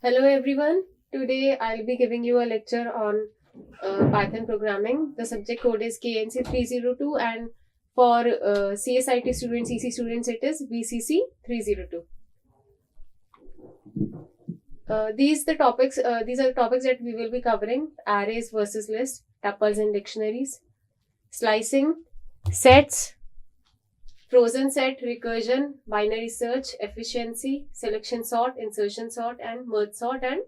Hello everyone. Today I'll be giving you a lecture on Python programming. The subject code is KNC 302 and for CSIT students, EC students it is VCC 302. These are the topics that we will be covering: arrays versus lists, tuples and dictionaries, slicing, sets, frozen set, recursion, binary search, efficiency, selection sort, insertion sort, and merge sort and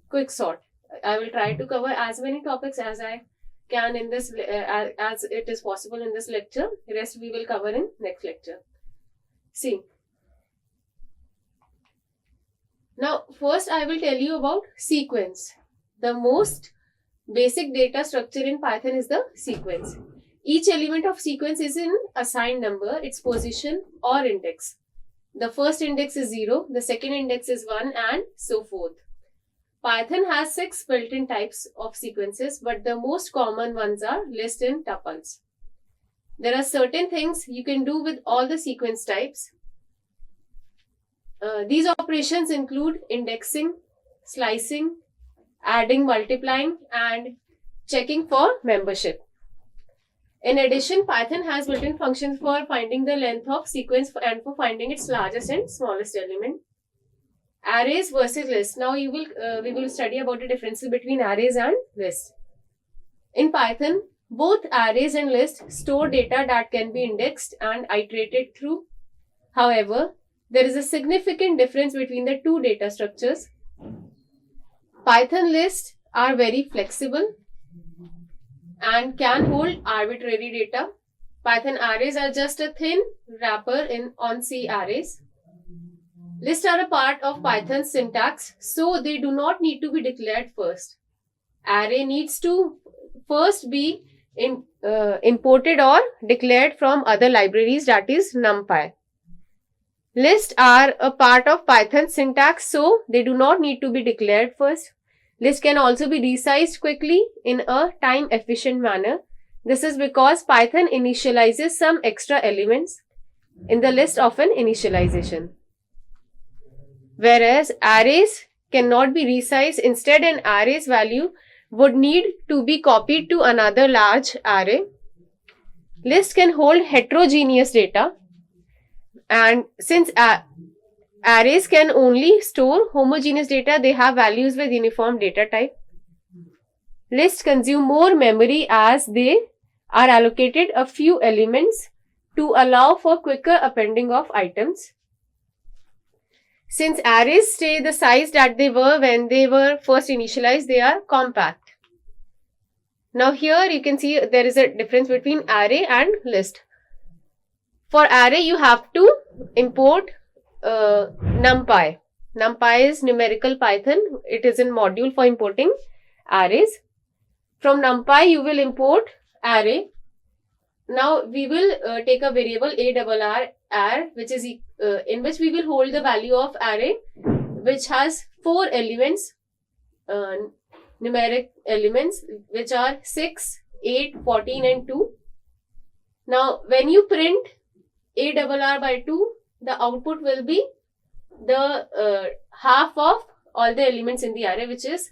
quick sort. I will try to cover as many topics as I can in this as it is possible in this lecture. The rest we will cover in next lecture. See. Now, first I will tell you about sequence. The most basic data structure in Python is the sequence. Each element of sequence is in assigned number, its position or index. The first index is 0, the second index is 1 and so forth. Python has 6 built-in types of sequences, but the most common ones are list and tuples. There are certain things you can do with all the sequence types. These operations include indexing, slicing, adding, multiplying, and checking for membership. In addition, Python has built-in functions for finding the length of sequence and for finding its largest and smallest element. Arrays versus lists. Now we will study about the differences between arrays and lists. In Python, both arrays and lists store data that can be indexed and iterated through. However, there is a significant difference between the two data structures. Python lists are very flexible and can hold arbitrary data. Python arrays are just a thin wrapper on C arrays. Lists are a part of Python's syntax, so they do not need to be declared first. Array needs to first be imported or declared from other libraries, that is NumPy. Lists are a part of Python's syntax, so they do not need to be declared first. Lists can also be resized quickly in a time-efficient manner. This is because Python initializes some extra elements in the list of an initialization. Whereas arrays cannot be resized. Instead, an array's value would need to be copied to another large array. Lists can hold heterogeneous data, and since arrays can only store homogeneous data, they have values with uniform data type. Lists consume more memory as they are allocated a few elements to allow for quicker appending of items. Since arrays stay the size that they were when they were first initialized, they are compact. Now here you can see there is a difference between array and list. For array, you have to import NumPy. NumPy is numerical Python. It is a module for importing arrays. From NumPy, you will import array. Now we will take a variable arr, which is in which we will hold the value of array, which has 4 elements, numeric elements, which are 6, 8, 14 and 2. Now when you print arr by 2, the output will be the half of all the elements in the array, which is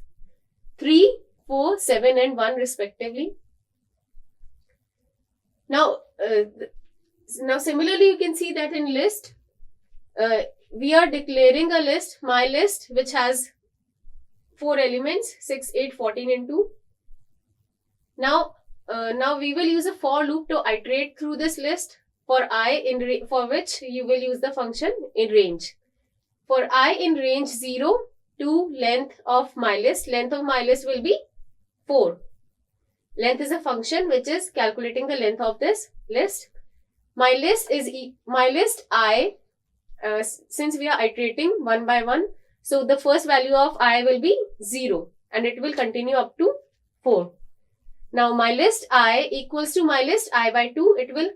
3, 4, 7 and 1 respectively. Now similarly, you can see that in list, we are declaring a list, my list, which has 4 elements, 6, 8, 14 and 2. Now we will use a for loop to iterate through this list for I for which you will use the function in range. For I in range 0 to length of my list will be 4. Length is a function which is calculating the length of this list. My list I, since we are iterating one by one, so the first value of I will be 0 and it will continue up to 4. Now my list I equals to my list I by 2. It will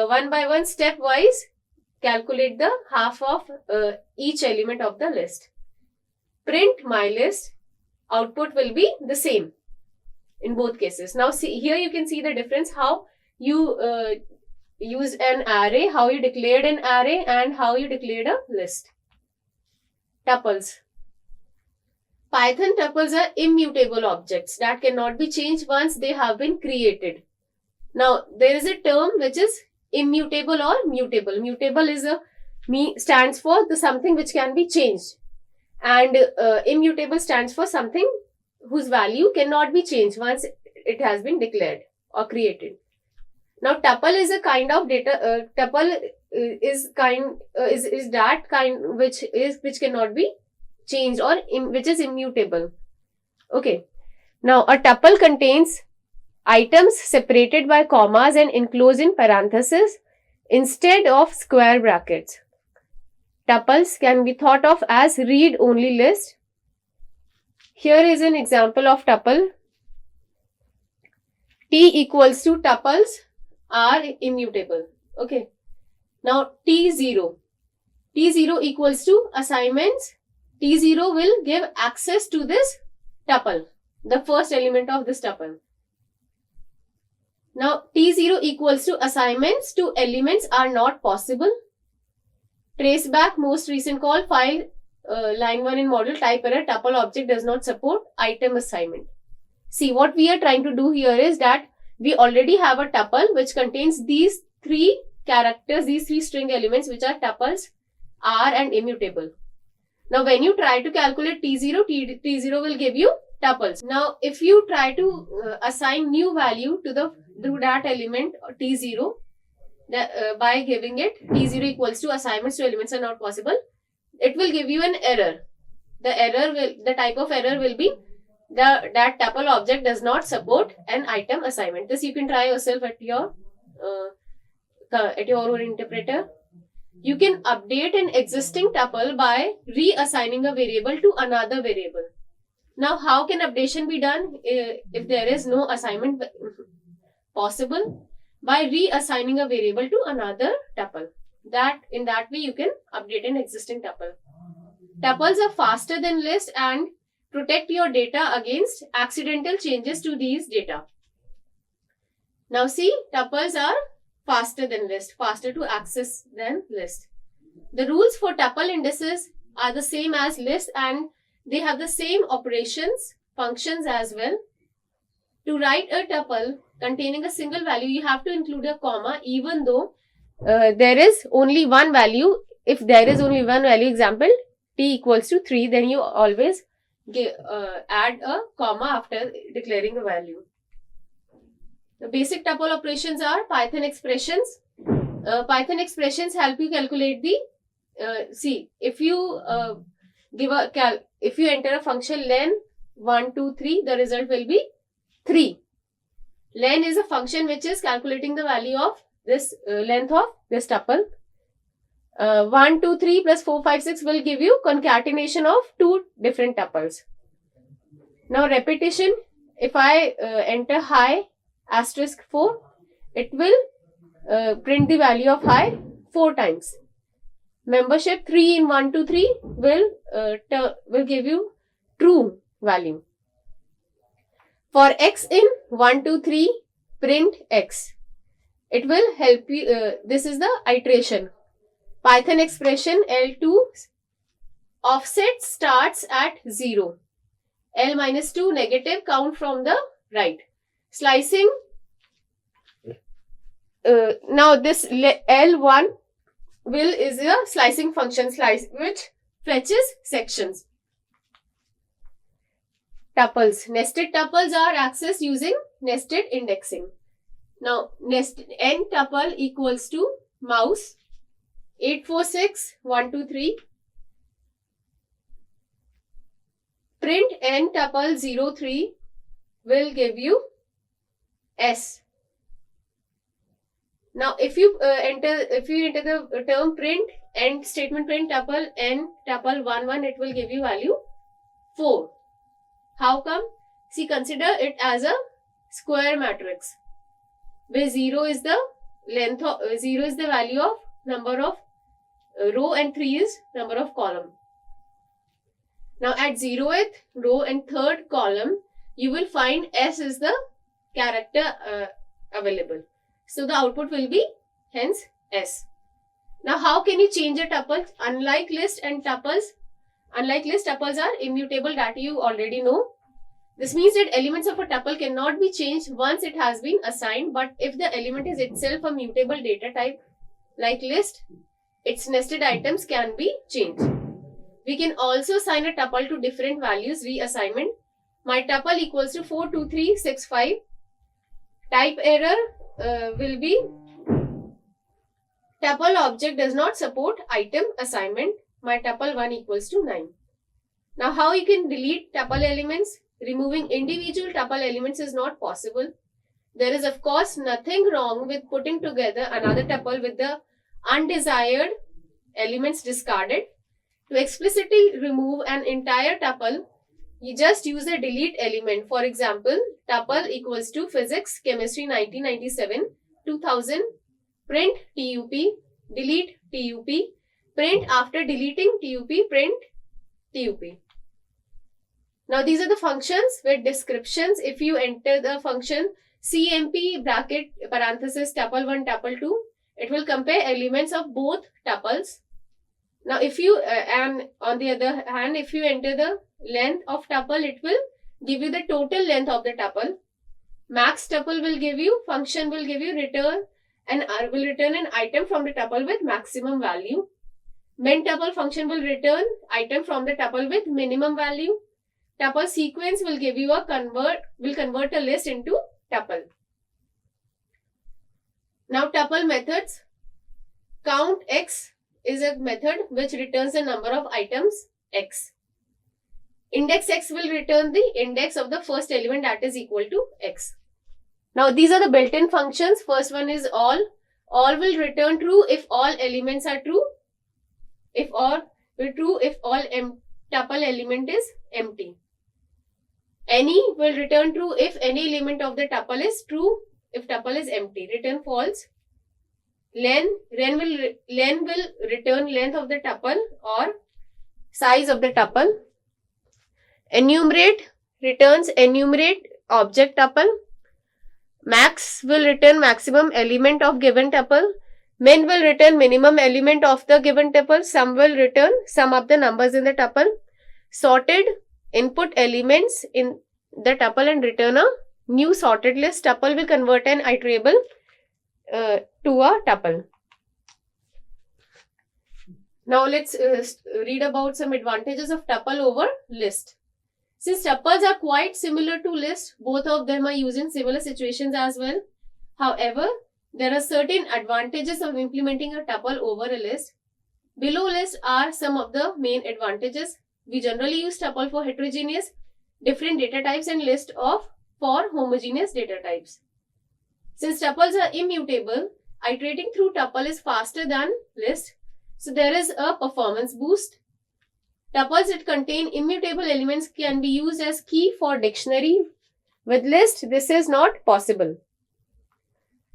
one by one stepwise calculate the half of each element of the list. Print my list, output will be the same in both cases. Now see, here you can see the difference, how you use an array, how you declared an array and how you declared a list. Tuples. Python tuples are immutable objects that cannot be changed once they have been created. Now, there is a term which is immutable or mutable. Mutable is stands for the something which can be changed, and immutable stands for something whose value cannot be changed once it has been declared or created. Now, tuple is a kind of data. Tuple is that kind which cannot be changed or which is immutable. Okay. Now, a tuple contains items separated by commas and enclosed in parentheses instead of square brackets. Tuples can be thought of as read-only list. Here is an example of tuple. T equals to tuples are immutable. Okay. Now T0. T0 equals to assignments. T0 will give access to this tuple, the first element of this tuple. Now T0 equals to assignments to elements are not possible. Trace back most recent call file line 1 in module type error tuple object does not support item assignment. See, what we are trying to do here is that we already have a tuple which contains these three characters, these three string elements which are tuples, are and immutable. Now when you try to calculate T0, T0 will give you tuples. Now if you try to assign new value to that element T0 by giving it T0 equals to assignments to elements are not possible, it will give you an error. The type of error will be that tuple object does not support an item assignment. This you can try yourself at your own interpreter. You can update an existing tuple by reassigning a variable to another variable. Now, how can updation be done if there is no assignment possible? By reassigning a variable to another tuple. In that way, you can update an existing tuple. Tuples are faster than list and protect your data against accidental changes to these data. Now see, tuples are faster than list, faster to access than list. The rules for tuple indices are the same as list and they have the same operations, functions as well. To write a tuple containing a single value, you have to include a comma even though there is only one value. If there is only one value, example, t equals to 3, then you always add a comma after declaring a value. The basic tuple operations are Python expressions. Python expressions help you calculate the, see, if you enter a function len 1, 2, 3, the result will be 3. Len is a function which is calculating the value of this length of this tuple. 1, 2, 3 plus 4, 5, 6 will give you concatenation of two different tuples. Now repetition, if I enter high asterisk 4, it will print the value of high 4 times. Membership 3 in 1, 2, 3 will give you true value. For x in 1, 2, 3, print x. It will help you, this is the iteration. Python expression L2 offset starts at 0. L minus 2 negative count from the right. Slicing. Now this L1 is a slicing function which fetches sections. Tuples. Nested tuples are accessed using nested indexing. Now n tuple equals to mouse 846 1, 2, 3. Print n tuple 0, 3 will give you s. Now if you enter the term print end statement print tuple n tuple 1, 1, it will give you value 4. How come? See, consider it as a square matrix where 0 is the length of 0 is the value of number of row and 3 is number of column. Now at 0th row and 3rd column, you will find S is the character available. So the output will be hence S. Now how can you change a tuple? Unlike list and tuples, Unlike list, tuples are immutable, that you already know. This means that elements of a tuple cannot be changed once it has been assigned, but if the element is itself a mutable data type like list, its nested items can be changed. We can also assign a tuple to different values, reassignment. My tuple equals to 42365. Type error will be tuple object does not support item assignment. My tuple 1 equals to 9. Now, how you can delete tuple elements? Removing individual tuple elements is not possible. There is of course nothing wrong with putting together another tuple with the undesired elements discarded. To explicitly remove an entire tuple, you just use a delete element. For example, tuple equals to physics, chemistry 1997, 2000, print tup, delete tup, print after deleting tup, print tup. Now these are the functions with descriptions. If you enter the function cmp bracket parenthesis tuple 1 tuple 2, it will compare elements of both tuples. Now if you and on the other hand, if you enter the length of tuple, it will give you the total length of the tuple. Max tuple will give you, function will give you return and will return an item from the tuple with maximum value. Min tuple function will return item from the tuple with minimum value. Tuple sequence will give you a convert a list into tuple. Now tuple methods. Count x is a method which returns the number of items x. Index x will return the index of the first element, that is equal to x. Now these are the built-in functions. First one is all. All will return true if all elements are true. If all will true if all tuple element is empty. Any will return true if any element of the tuple is true if tuple is empty. Return false. Len will return length of the tuple or size of the tuple. Enumerate returns enumerate object tuple. Max will return maximum element of given tuple. Min will return minimum element of the given tuple. Sum will return sum of the numbers in the tuple. Sorted input elements in the tuple and return a new sorted list. Tuple will convert an iterable to a tuple. Now let's read about some advantages of tuple over list. Since tuples are quite similar to list, both of them are used in similar situations as well. However, there are certain advantages of implementing a tuple over a list. Below list are some of the main advantages. We generally use tuple for heterogeneous different data types and list for homogeneous data types. Since tuples are immutable, iterating through tuple is faster than list, so there is a performance boost. Tuples that contain immutable elements can be used as key for dictionary. With list, this is not possible.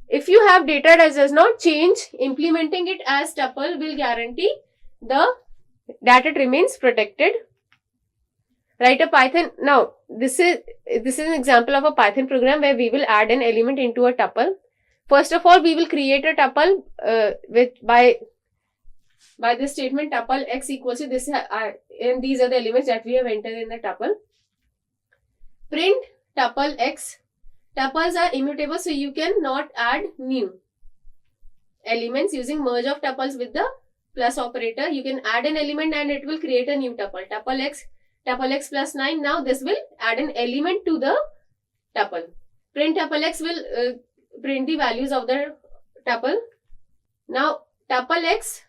If you have data that does not change, implementing it as tuple will guarantee the data remains protected. Write a Python. Now, this is an example of a Python program where we will add an element into a tuple. First of all, we will create a tuple by this statement tuple x equals to this, and these are the elements that we have entered in the tuple. Print tuple x. Tuples are immutable, so you cannot add new elements using merge of tuples with the plus operator. You can add an element and it will create a new tuple. Tuple x plus 9. Now this will add an element to the tuple. Print tuple x will print the values of the tuple. Now tuple x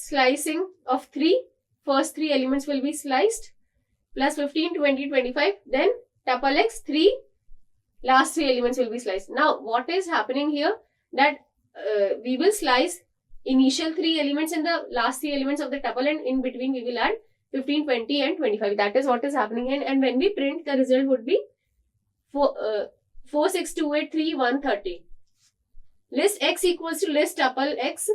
slicing of 3. First 3 elements will be sliced. Plus 15, 20, 25. Then tuple x 3. Last 3 elements will be sliced. Now what is happening here? That we will slice initial 3 elements and the last 3 elements of the tuple, and in between we will add 15, 20 and 25. That is what is happening, and when we print, the result would be 46283 List x equals to list tuple x.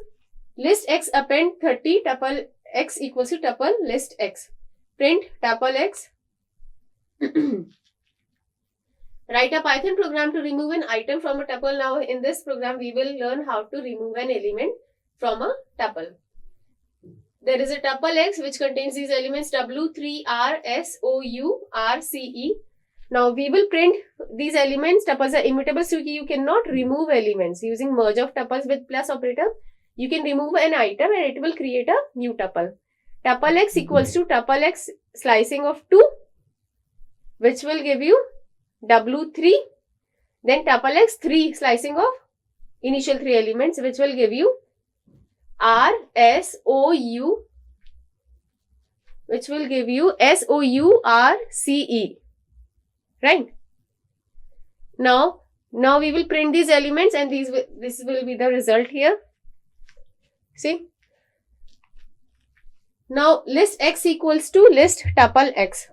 List x append 30 tuple x equals to tuple list x. Print tuple x. Write a Python program to remove an item from a tuple. Now in this program we will learn how to remove an element from a tuple. there is a tuple X which contains these elements W3R S O U R C E. Now we will print these elements. Tuples are immutable, so you cannot remove elements using merge of tuples with plus operator. You can remove an item and it will create a new tuple. Tuple X equals to tuple X slicing of 2, which will give you W3. Then tuple X 3 slicing of initial 3 elements, which will give you R S O U, which will give you S O U R C E. Right? Now we will print these elements and this will be the result here. See? Now list X equals to list tuple X.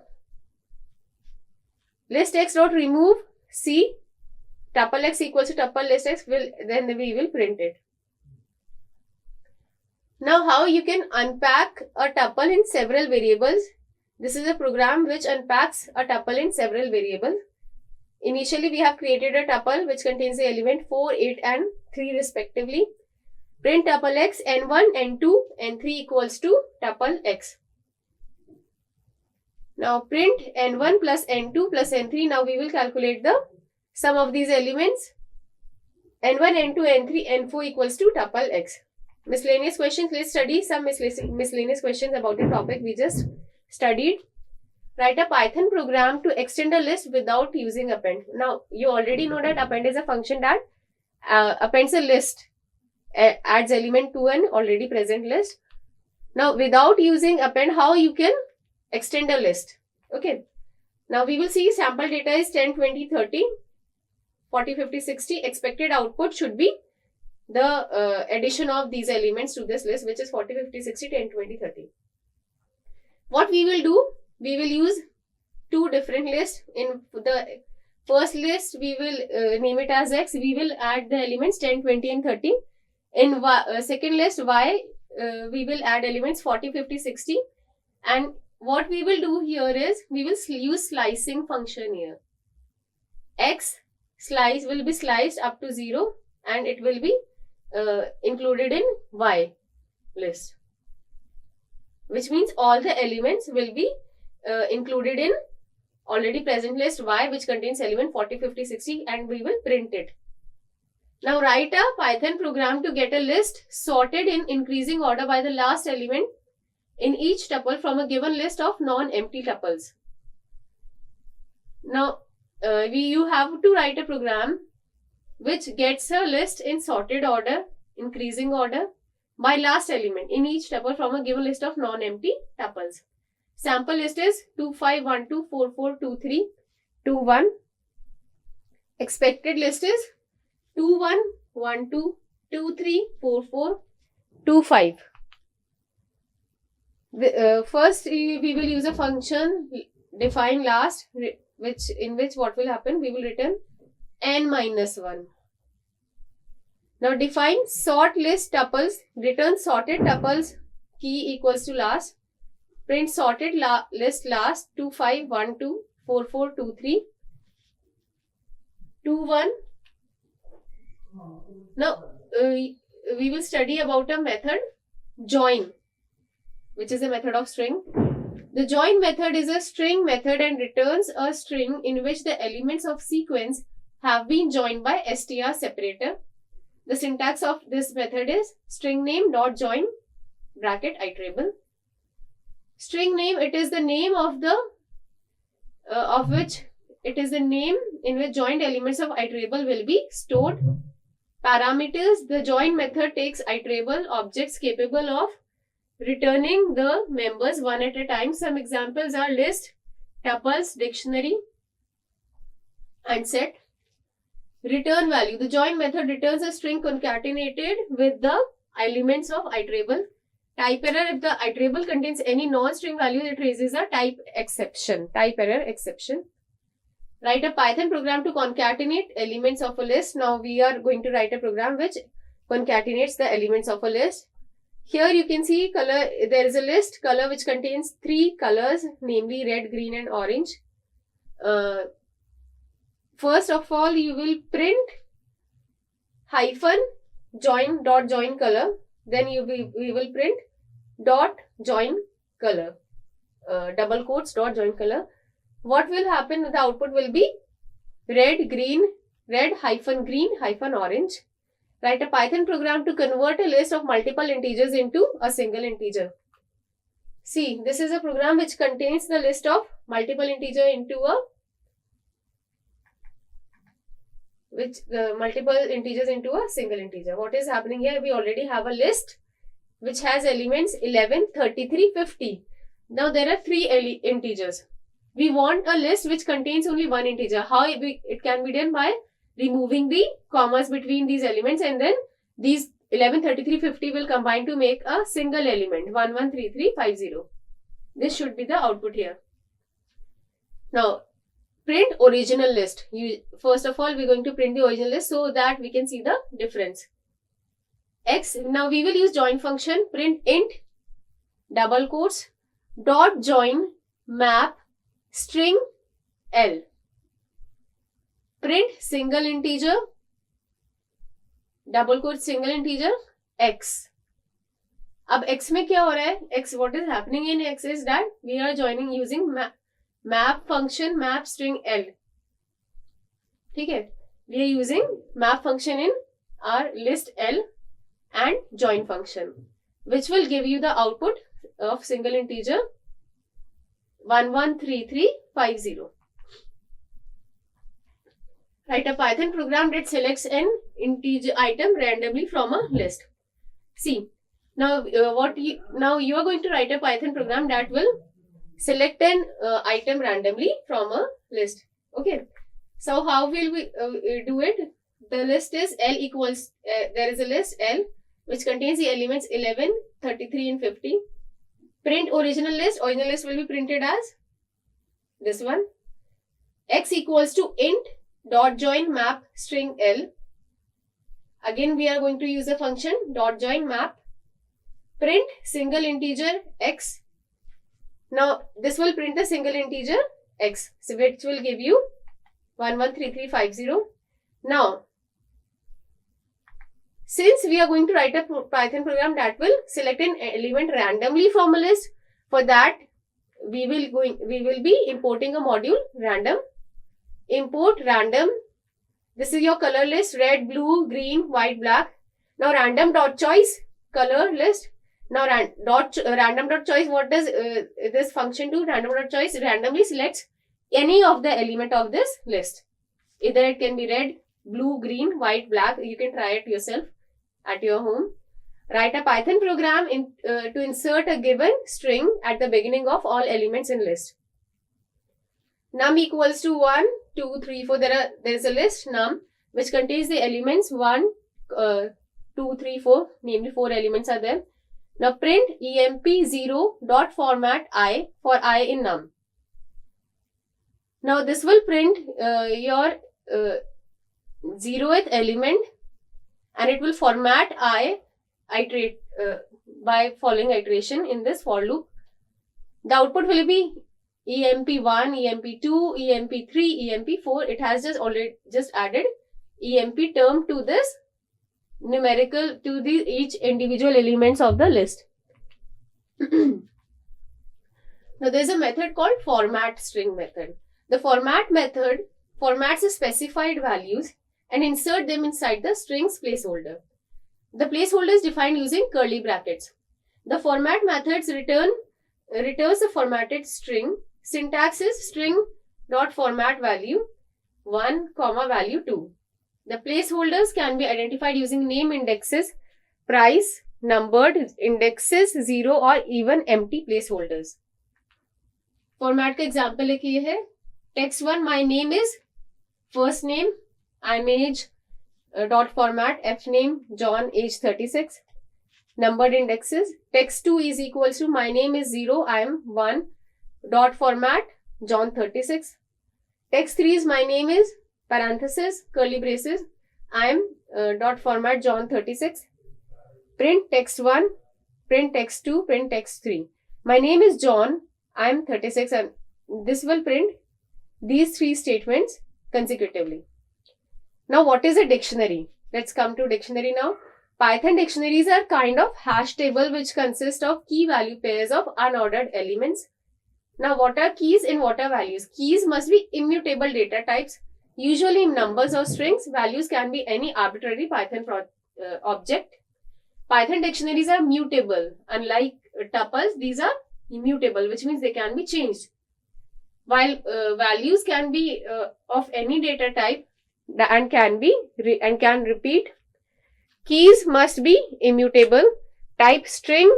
List X dot remove C, tuple X equals to tuple list X, then we will print it. Now how you can unpack a tuple in several variables. This is a program which unpacks a tuple in several variables. Initially, we have created a tuple which contains the element 4, 8 and 3 respectively. Print tuple X n1, n2, n3 equals to tuple X. Now print n1 plus n2 plus n3. Now we will calculate the sum of these elements. n1, n2, n3, n4 equals to tuple X. Miscellaneous questions. Let's study some miscellaneous questions about the topic we just studied. Write a Python program to extend a list without using append. Now, you already know that append is a function that appends a list, adds element to an already present list. Now, without using append, how you can extend a list? Okay. Now, we will see sample data is 10, 20, 30, 40, 50, 60. Expected output should be the addition of these elements to this list, which is 40, 50, 60, 10, 20, 30. What we will do? We will use two different lists. In the first list, we will name it as X. We will add the elements 10, 20 and 30. In second list, Y, we will add elements 40, 50, 60. And what we will do here is, we will use slicing function here. X slice will be sliced up to 0 and it will be included in Y list. Which means all the elements will be included in already present list Y, which contains element 40, 50, 60 and we will print it. Now write a Python program to get a list sorted in increasing order by the last element in each tuple from a given list of non-empty tuples. Now you have to write a program which gets a list in sorted order, increasing order by last element in each tuple from a given list of non-empty tuples. Sample list is 2, 5, 1, 2, 4, 4, 2, 3, 2, 1. Expected list is 2, 1, 1, 2, 2, 3, 4, 4, 2, 5. First, we will use a function define last, in which what will happen? We will return n minus 1. Now define sort list tuples, return sorted tuples key equals to last. Print sorted list last 2, 5, 1, 2, 4, 4, 2, 3, 2, 1. Now we will study about a method join, which is a method of string. The join method is a string method and returns a string in which the elements of sequence have been joined by str separator. The syntax of this method is string name dot join bracket iterable. String name, it is the name of the name in which joined elements of iterable will be stored. Parameters, the join method takes iterable objects capable of returning the members one at a time. Some examples are list, tuples, dictionary and set. Return value, the join method returns a string concatenated with the elements of iterable. Type error, if the iterable contains any non-string value, it raises a type error exception. Write a Python program to concatenate elements of a list. Now we are going to write a program which concatenates the elements of a list. Here you can see color, there is a list color which contains 3 colors, namely red, green and orange. First of all, you will print hyphen join dot join color. Then we will print dot join color, double quotes dot join color. What will happen? The output will be red hyphen green hyphen orange. Write a Python program to convert a list of multiple integers into a single integer. See, this is a program which contains the list of multiple integer into a multiple integers into a single integer. What is happening here? We already have a list which has elements 11, 33, 50. Now there are 3 integers. We want a list which contains only one integer. How it can be done? By removing the commas between these elements, and then these 11, 33, 50 will combine to make a single element 113350. This should be the output here. Now print original list. First of all, we're going to print the original list so that we can see the difference. X. Now we will use join function. Print int double quotes dot join map string L. Print single integer double quote single integer X. अब X में क्या हो रहा है? X, what is happening in X is that we are joining using map function map string L. ठीक है? We are using map function in our list L and join function, which will give you the output of single integer 113350. Write a Python program that selects an integer item randomly from a list. See, now you are going to write a Python program that will select an item randomly from a list. Okay. So how will we do it? The list is L equals, there is a list L which contains the elements 11, 33 and 50. Print original list. Original list will be printed as this one. X equals to int dot join map string L. Again we are going to use the function dot join map. Print single integer X. Now this will print the single integer X, so which will give you 113350. Now since we are going to write a Python program that will select an element randomly from a list, for that we will be importing a module random. Import random. This is your color list: red, blue, green, white, black. Now random dot choice color list. Now random dot choice. What does this function do? Random dot choice randomly selects any of the element of this list. Either it can be red, blue, green, white, black. You can try it yourself at your home. Write a Python program to insert a given string at the beginning of all elements in list. Num equals to 1, 2, 3, 4. There is a list num which contains the elements 1, 2, 3, 4. Namely 4 elements are there. Now print emp0 dot format I for I in num. Now this will print your 0th element, and it will format I iterate by following iteration in this for loop. The output will be emp1, emp2, emp3, emp4. It has just added emp term to this numerical, to each individual elements of the list. Now there is a method called format string method. The format method formats the specified values and insert them inside the string's placeholder. The placeholder is defined using curly brackets. The format methods returns the formatted string. Syntax is string dot format value 1, value 2. The placeholders can be identified using name indexes, price, numbered indexes, 0 or even empty placeholders. Format का example एक ये है. Text 1, my name is first name, I'm age dot format, F name, John, age 36. Numbered indexes. Text 2 is equals to my name is 0, I'm 1 dot format, John 36. Text 3 is my name is parenthesis, curly braces, I'm dot format, John 36. Print text 1, print text 2, print text 3. My name is John, I'm 36, and this will print these 3 statements consecutively. Now what is a dictionary? Let's come to dictionary now. Python dictionaries are kind of hash table which consist of key value pairs of unordered elements. Now, what are keys and what are values? Keys must be immutable data types, usually numbers or strings. Values can be any arbitrary Python object. Python dictionaries are mutable. Unlike tuples, these are immutable, which means they can be changed. While values can be of any data type and can repeat. Keys must be immutable, type string,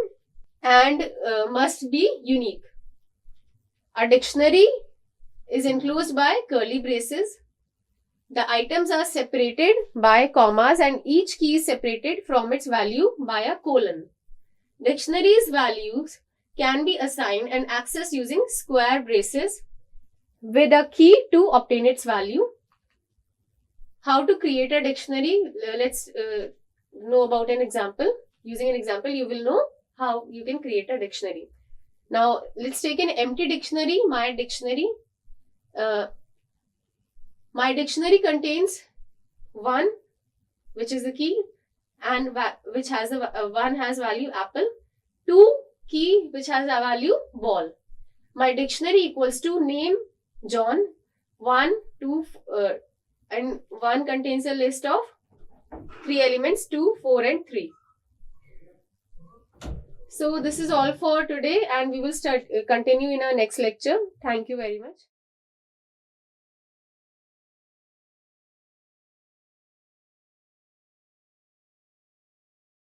and must be unique. A dictionary is enclosed by curly braces. The items are separated by commas and each key is separated from its value by a colon. Dictionaries' values can be assigned and accessed using square braces with a key to obtain its value. How to create a dictionary? Let's know about an example. Using an example, you will know how you can create a dictionary. Now, let's take an empty dictionary, my dictionary. My dictionary contains 1, which is the key, and which has a 1 has value apple, 2 key, which has a value ball. My dictionary equals to name John, 1, 2, and 1 contains a list of 3 elements, 2, 4, and 3. So this is all for today, and we will continue in our next lecture. Thank you very much.